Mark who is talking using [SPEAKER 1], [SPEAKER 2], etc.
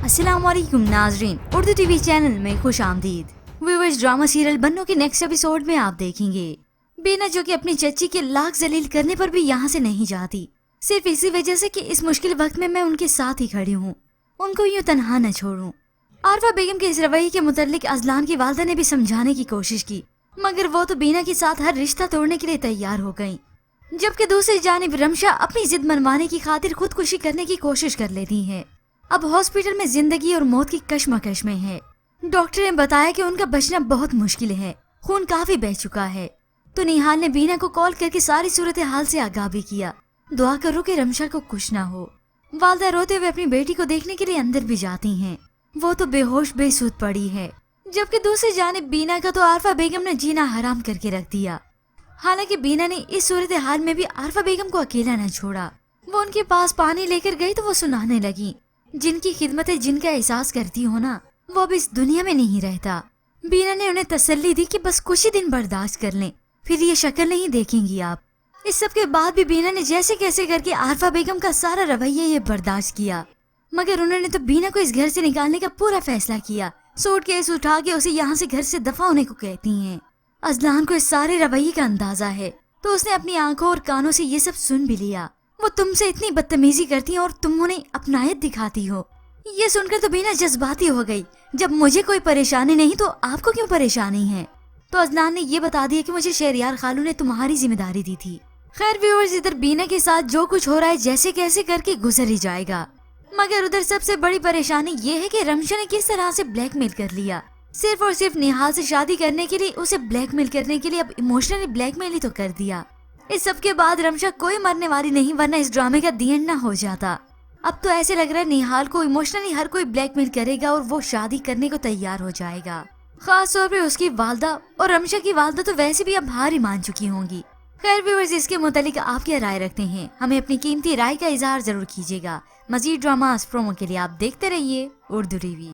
[SPEAKER 1] अस्सलाम वालेकुम नाजरीन, उर्दू टीवी चैनल में खुश आमदीद। व्यूअर्स, ड्रामा सीरियल बन्नों के नेक्स्ट एपिसोड में आप देखेंगे बीना जो कि अपनी चच्ची के लाख जलील करने पर भी यहाँ से नहीं जाती, सिर्फ इसी वजह से कि इस मुश्किल वक्त में मैं उनके साथ ही खड़ी हूँ, उनको यूँ तनहा न छोड़ूं। आरफा बेगम के इस रवैये के मुतालिक अजलान की वालदा ने भी समझाने की कोशिश की, मगर वो तो बीना के साथ हर रिश्ता तोड़ने के लिए तैयार हो गयी। जबकि दूसरी जानिब रमशा अपनी जिद मनवाने की खातिर खुदकुशी करने की कोशिश कर लेती है। अब हॉस्पिटल में जिंदगी और मौत की कश्मकश में है। डॉक्टर ने बताया कि उनका बचना बहुत मुश्किल है, खून काफी बह चुका है। तो निहाल ने बीना को कॉल करके सारी सूरत हाल से आगाह भी किया। दुआ करो कि रमशा को कुछ ना हो। वालदा रोते हुए अपनी बेटी को देखने के लिए अंदर भी जाती हैं। वो तो बेहोश बेसुध पड़ी है। जबकि दूसरी जानिब बीना का तो आरफा बेगम ने जीना हराम करके रख दिया। हालांकि बीना ने इस सूरत हाल में भी आरफा बेगम को अकेला न छोड़ा। वो उनके पास पानी लेकर गई तो वो सुनाने लगी, जिनकी खिदमतें जिनका एहसास करती हो ना, वो अब इस दुनिया में नहीं रहता। बीना ने उन्हें तसल्ली दी कि बस कुछ ही दिन बर्दाश्त कर लें, फिर ये शक्ल नहीं देखेंगी आप। इस सब के बाद भी बीना ने जैसे कैसे करके आरफा बेगम का सारा रवैया ये बर्दाश्त किया, मगर उन्होंने तो बीना को इस घर से निकालने का पूरा फैसला किया। सूटकेस उठा के उसे यहाँ से घर से दफा होने को कहती हैं। अजलान को इस सारे रवैये का अंदाजा है, तो उसने अपनी आंखों और कानों से ये सब सुन भी लिया। वो तुमसे इतनी बदतमीजी करती है और तुम उन्हें अपनायत दिखाती हो। ये सुनकर तो बीना जज्बाती हो गई। जब मुझे कोई परेशानी नहीं तो आपको क्यों परेशानी है? तो अजलान ने ये बता दिया कि मुझे शहरयार खालू ने तुम्हारी जिम्मेदारी दी थी। खैर व्यूअर्स, इधर बीना के साथ जो कुछ हो रहा है जैसे कैसे करके गुजर ही जाएगा, मगर उधर सबसे बड़ी परेशानी ये है कि रमशा ने किस तरह से ब्लैकमेल कर लिया। सिर्फ और सिर्फ निहाल से शादी करने के लिए, उसे ब्लैकमेल करने के लिए अब इमोशनली ब्लैकमेल ही तो कर दिया। इस सब के बाद रमशा कोई मरने वाली नहीं, वरना इस ड्रामे का दी एंड ना हो जाता। अब तो ऐसे लग रहा है निहाल को इमोशनली हर कोई ब्लैकमेल करेगा और वो शादी करने को तैयार हो जाएगा। खास तौर पे उसकी वालदा, और रमशा की वालदा तो वैसे भी अब हार ही मान चुकी होंगी। खैर व्यूअर्स, इसके मुतालिक आप क्या राय रखते हैं? हमें अपनी कीमती राय का इजहार जरूर कीजिएगा। मजीद ड्रामास प्रोमो के लिए आप देखते रहिए उर्दू टीवी।